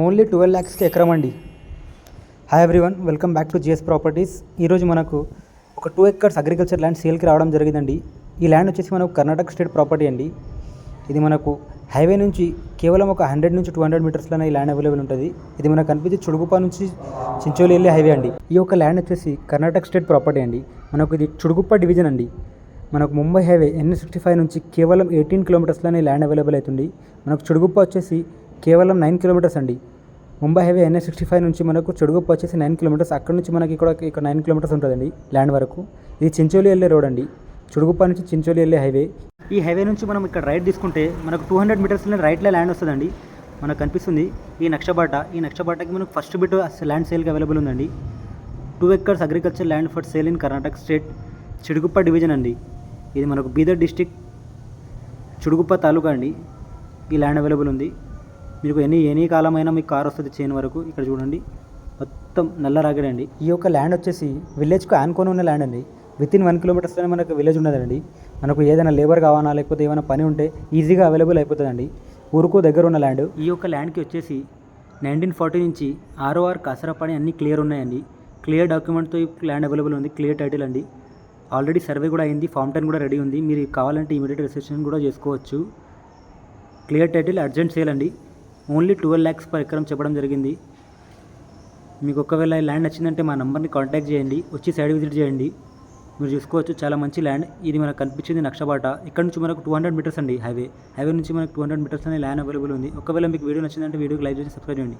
Only 12 lakhsకి ఎకరం అండి. Hi everyone, welcome back to GS Properties. ఈరోజు మనకు ఒక 2 acres అగ్రికల్చర్ ల్యాండ్ సేల్కి రావడం జరిగిందండి. ఈ ల్యాండ్ వచ్చేసి మనకు కర్ణాటక స్టేట్ ప్రాపర్టీ అండి. ఇది మనకు హైవే నుంచి కేవలం ఒక 100 నుంచి 200 మీటర్స్లోనే ఈ ల్యాండ్ అవైలబుల్ ఉంటుంది. ఇది మనకు కనిపించి చుడుగుప్ప నుంచి చించోలి వెళ్ళే హైవే అండి. ఈ యొక్క ల్యాండ్ వచ్చేసి కర్ణాటక స్టేట్ ప్రాపర్టీ అండి. మనకు ఇది చుడుగుప్ప డివిజన్ అండి. మనకు ముంబై హైవే NH65 నుంచి కేవలం 18 కిలోమీటర్స్లోనే ల్యాండ్ అవైలబుల్ అవుతుంది. మనకు చుడుగుప్ప వచ్చేసి కేవలం 9 కిలోమీటర్స్ అండి. ముంబై హైవే NH65 నుంచి మనకు చుడుగుప్ప వచ్చేసి 9 కిలోమీటర్స్. అక్కడ నుంచి మనకి ఇక్కడ 9 కిలోమీటర్స్ ఉంటుందండి ల్యాండ్ వరకు. ఇది చించోలి వెళ్ళే రోడ్ అండి. చుడుగుప్ప నుంచి చించోలి వెళ్ళే హైవే. ఈ హైవే నుంచి మనం ఇక్కడ రైట్ తీసుకుంటే మనకు 200 మీటర్స్లో రైట్లో ల్యాండ్ వస్తుందండి. మనకు కనిపిస్తుంది ఈ నక్షబాట. ఈ నక్షబాటకి మనకు ఫస్ట్ బిట్ ల్యాండ్ సేల్కి అవైలబుల్ ఉందండి. 2 acres agriculture land for sale in Karnataka state, Chitguppa division అండి. ఇది మనకు బీదర్ డిస్టిక్, చుడుగుప్ప తాలూకా అండి. ఈ ల్యాండ్ అవైలబుల్ ఉంది. మీకు ఎనీ కాలమైనా మీకు కార్ వస్తుంది చేయని వరకు. ఇక్కడ చూడండి, మొత్తం నల్ల రాగడండి. ఈ యొక్క ల్యాండ్ వచ్చేసి విలేజ్కు ఆనుకొని ఉన్న ల్యాండ్ అండి. వితిన్ 1 కిలోమీటర్స్లోనే మనకు విలేజ్ ఉన్నదండి. మనకు ఏదైనా లేబర్ కావాలా లేకపోతే ఏమైనా పని ఉంటే ఈజీగా అవైలబుల్ అయిపోతుందండి. ఊరుకు దగ్గర ఉన్న ల్యాండ్. ఈ యొక్క ల్యాండ్కి వచ్చేసి 1940 నుంచి ROR కాసరపాణి అన్నీ క్లియర్ ఉన్నాయండి. క్లియర్ డాక్యుమెంట్తో ఈ ల్యాండ్ అవైలబుల్ ఉంది. క్లియర్ టైటిల్ అండి. ఆల్రెడీ సర్వే కూడా అయింది. ఫామ్ 10 కూడా రెడీ ఉంది. మీరు కావాలంటే ఇమీడియట్ రిజిస్ట్రేషన్ కూడా చేసుకోవచ్చు. క్లియర్ టైటిల్, అర్జెంట్ సేల్ అండి. ఓన్లీ 12 lakhs per ఎకరం చెప్పడం జరిగింది. మీకు ఒకవేళ ఈ ల్యాండ్ నచ్చిందంటే మా నెంబర్ని కాంటాక్ట్ చేయండి. వచ్చి సైడ్ విజిట్ చేయండి. మీరు చూసుకోవచ్చు, చాలా మంచి ల్యాండ్. ఇది మనకు కనిపించింది నక్షబాట. ఇక్కడ నుంచి మనకు 200 మీటర్స్ అండి హైవే నుంచి మనకు 200 మీటర్స్ అనే ల్యాండ్ అవైలబుల్ ఉంది. ఒకవేళ మీకు వీడియో నచ్చిందంటే వీడియోకి లైక్ చేసి సబ్స్క్రైబ్ చేయండి.